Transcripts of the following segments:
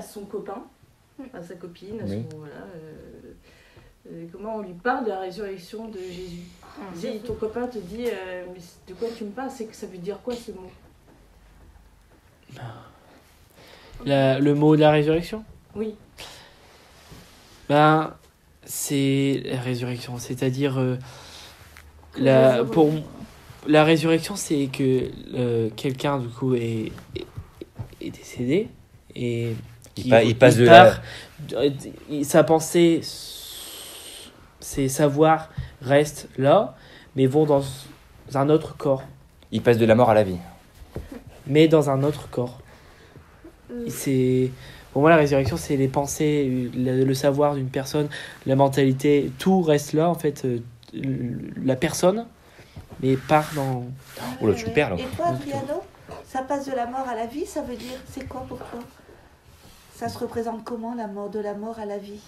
son copain, à sa copine, à Oui. son, voilà, comment on lui parle de la résurrection de Jésus. Si ton copain te dit mais de quoi tu me parles, c'est que ça veut dire quoi ce mot? Le mot de la résurrection? Oui. Ben, c'est la résurrection, c'est-à-dire pour la résurrection, c'est que quelqu'un du coup est décédé et Il passe de part, sa pensée, ses savoirs restent là, mais vont dans un autre corps, Il passe de la mort à la vie. mais dans un autre corps. C'est pour moi la résurrection, c'est les pensées, le savoir d'une personne, la mentalité, tout reste là en fait. La personne, mais part dans. Oh là, tu me perds là. Et toi, Adriano, ça passe de la mort à la vie, ça veut dire, c'est quoi pour toi? Ça se représente comment, la mort, de la mort à la vie?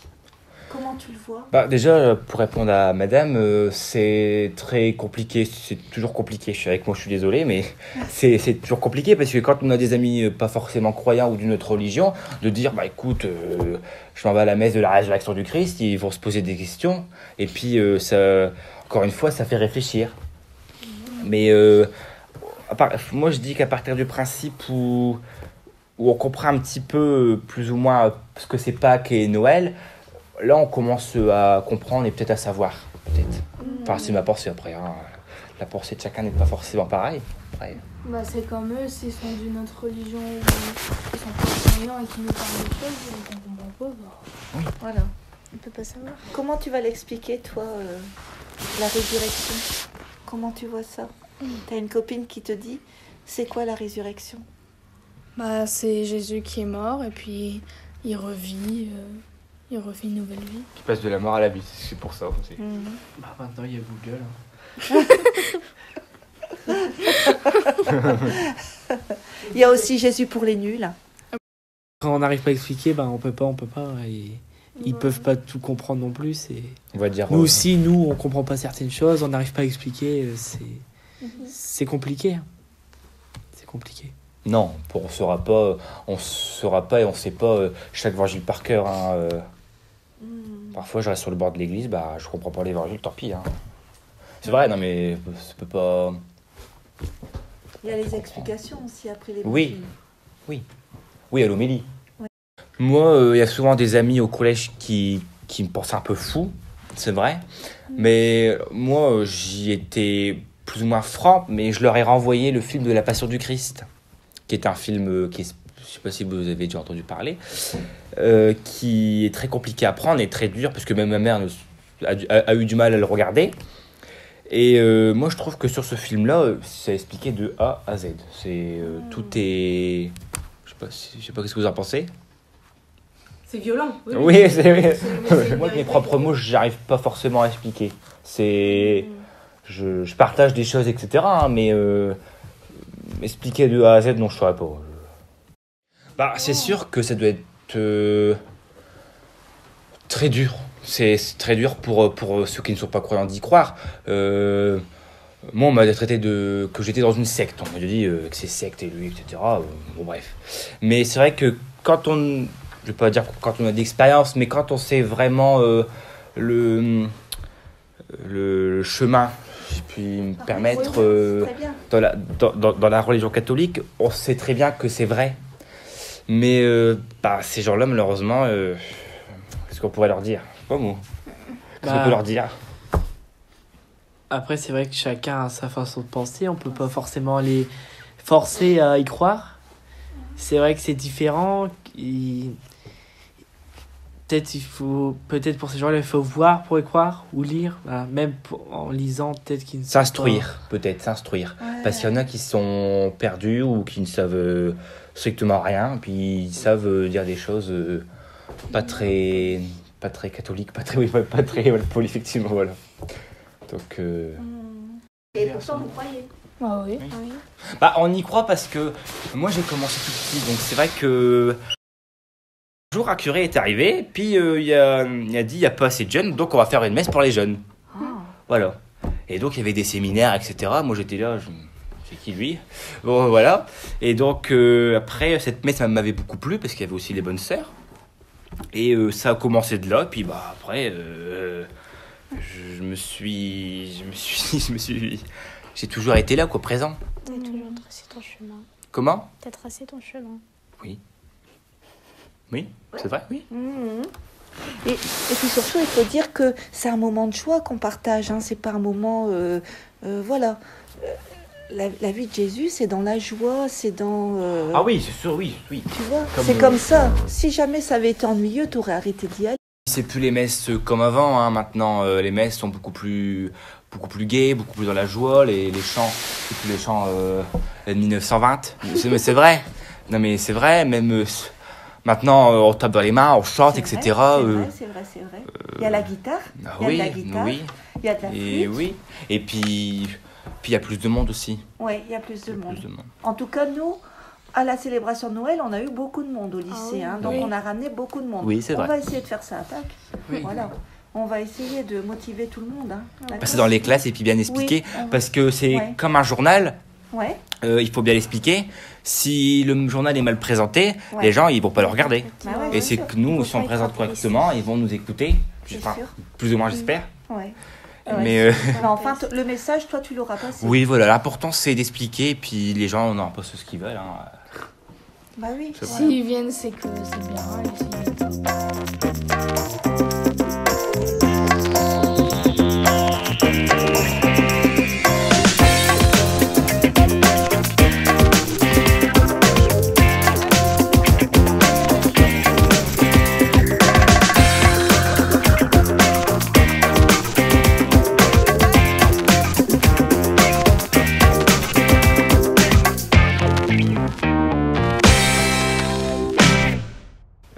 Comment tu le vois? Bah, déjà, pour répondre à madame, c'est très compliqué. C'est toujours compliqué. Je suis avec moi, je suis désolé, mais c'est toujours compliqué parce que quand on a des amis pas forcément croyants ou d'une autre religion, de dire, bah écoute, je m'en vais à la messe de la résurrection du Christ, ils vont se poser des questions. Et puis, ça, encore une fois, ça fait réfléchir. Mais moi, je dis qu'à partir du principe où on comprend un petit peu, plus ou moins, ce que c'est Pâques et Noël, là, on commence à comprendre et peut-être à savoir. Peut-être. Enfin, c'est ma pensée après. Hein. La pensée de chacun n'est pas forcément pareille. Après. Bah, c'est comme eux, s'ils sont d'une autre religion ou ils sont pas croyants et qu'ils nous parlent de choses et qu'on comprend pas, bah, Voilà. on peut pas savoir. Comment tu vas l'expliquer, toi, la résurrection? Comment tu vois ça? T'as une copine qui te dit, c'est quoi la résurrection? Bah, c'est Jésus qui est mort et puis il revit une nouvelle vie. Qui passe de la mort à la vie, c'est pour ça aussi. Bah, maintenant il y a Google. Il y a aussi Jésus pour les nuls. Quand on n'arrive pas à expliquer, ben on peut pas. Et ils peuvent pas tout comprendre non plus. On va dire. Nous aussi, on comprend pas certaines choses, on n'arrive pas à expliquer. C'est compliqué. C'est compliqué. Non, on saura pas et on sait pas chaque évangile par cœur. Hein, Parfois, je reste sur le bord de l'église, bah, je comprends pas l'évangile, tant pis. Hein. C'est vrai, non mais ça peut pas. Il y a les explications aussi après les Oui. Oui, à l'homélie. Ouais. Moi, il y a souvent des amis au collège qui me pensent un peu fou, c'est vrai. Mais moi, j'y étais plus ou moins franc, mais je leur ai renvoyé le film de La Passion du Christ, qui est un film qui est, je sais pas si vous avez déjà entendu parler, qui est très compliqué à prendre et très dur, parce que même ma mère a eu du mal à le regarder. Et moi, je trouve que sur ce film-là, c'est expliqué de A à Z. Tout est... Je sais pas ce que vous en pensez. C'est violent. Oui, c'est moi, avec mes propres mots, j'arrive pas forcément à expliquer. Je partage des choses, etc. Hein, mais expliquer de A à Z, non, je saurais pas. Bah, c'est sûr que ça doit être très dur. C'est très dur pour ceux qui ne sont pas croyants d'y croire. Moi, on m'a traité que j'étais dans une secte. On m'a dit que c'est secte et lui, etc. Bon, bref. Mais c'est vrai que quand on... Je vais pas dire quand on a d'expérience, mais quand on sait vraiment le chemin, si je puis me permettre, dans la religion catholique, on sait très bien que c'est vrai. Mais ces gens-là, malheureusement, qu'est-ce qu'on pourrait leur dire? Je sais pas moi. Qu'est-ce qu'on peut leur dire? Après, c'est vrai que chacun a sa façon de penser. On peut pas forcément les forcer à y croire. C'est vrai que c'est différent. Peut-être pour ces gens-là, il faut voir pour y croire ou lire. Voilà. Même en lisant, peut-être qu'ils ne savent s'instruire. Ouais. Parce qu'il y en a qui sont perdus ou qui ne savent strictement rien. Puis ils savent dire des choses pas très catholiques, pas très poli, effectivement. Voilà. Donc, Et pourtant, vous croyez? Ah oui. Bah, on y croit parce que moi j'ai commencé tout petit, donc c'est vrai que un jour un curé est arrivé, puis il a dit il n'y a pas assez de jeunes, donc on va faire une messe pour les jeunes. Voilà. Et donc il y avait des séminaires, etc. Moi j'étais là, c'est qui lui? Bon, voilà. Et donc, après, cette messe m'avait beaucoup plu parce qu'il y avait aussi les bonnes sœurs. Et ça a commencé de là. Puis, bah, après, j'ai toujours été là, quoi, présent. T'as toujours tracé ton chemin. Comment? T'as tracé ton chemin. Oui. Oui, c'est vrai, oui. Et puis surtout, il faut dire que c'est un moment de choix qu'on partage. Hein. C'est pas un moment, voilà. La vie de Jésus, c'est dans la joie, c'est dans. Ah oui, c'est sûr, oui. Tu vois, Comme, c'est comme ça. Si jamais ça avait été ennuyeux, t'aurais arrêté d'y aller. C'est plus les messes comme avant, hein. Maintenant les messes sont beaucoup plus gaies, beaucoup plus dans la joie, les chants, c'est plus les chants de 1920, mais c'est vrai, non mais c'est vrai, même maintenant on tape dans les mains, on chante, etc. C'est vrai. Il y a la guitare, il y a oui, de la guitare, oui, il y a de la flûte. et oui, et puis il y a plus de monde aussi. Oui, il y a plus de Il y a monde. plus de monde. En tout cas, nous, à la célébration de Noël, on a eu beaucoup de monde au lycée. oui. Hein, donc Oui. on a ramené beaucoup de monde. Oui, c'est vrai. On va essayer de faire ça à Pâques. Oui. Voilà. On va essayer de motiver tout le monde. Hein. D'accord. Passer dans les classes et puis bien expliquer, Oui, on va- parce que c'est Ouais. comme un journal. Ouais. Il faut bien l'expliquer. Si le journal est mal présenté, Ouais. les gens ils vont pas le regarder. Bah ouais, Et bien c'est sûr. que nous, faut si on pas présente être correctement, ils vont nous écouter. C'est Enfin, sûr. plus ou moins, j'espère. Ouais. Mais Mais enfin, le message, toi, tu l'auras passé. oui, voilà, l'important c'est d'expliquer. Et puis les gens n'ont pas ce qu'ils veulent. Hein. Bah oui. C'est voilà. S'ils viennent, c'est que c'est bien. Et s'ils viennent pas,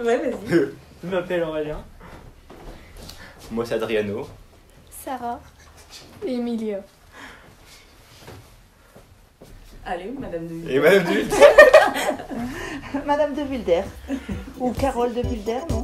Ouais, vas-y. Je m'appelle Aurélien. Moi, c'est Adriano. Sarah. Emilia. Allez, Madame de Et Madame Dult. Madame de Wilder. Ou Carole de Wilder, non?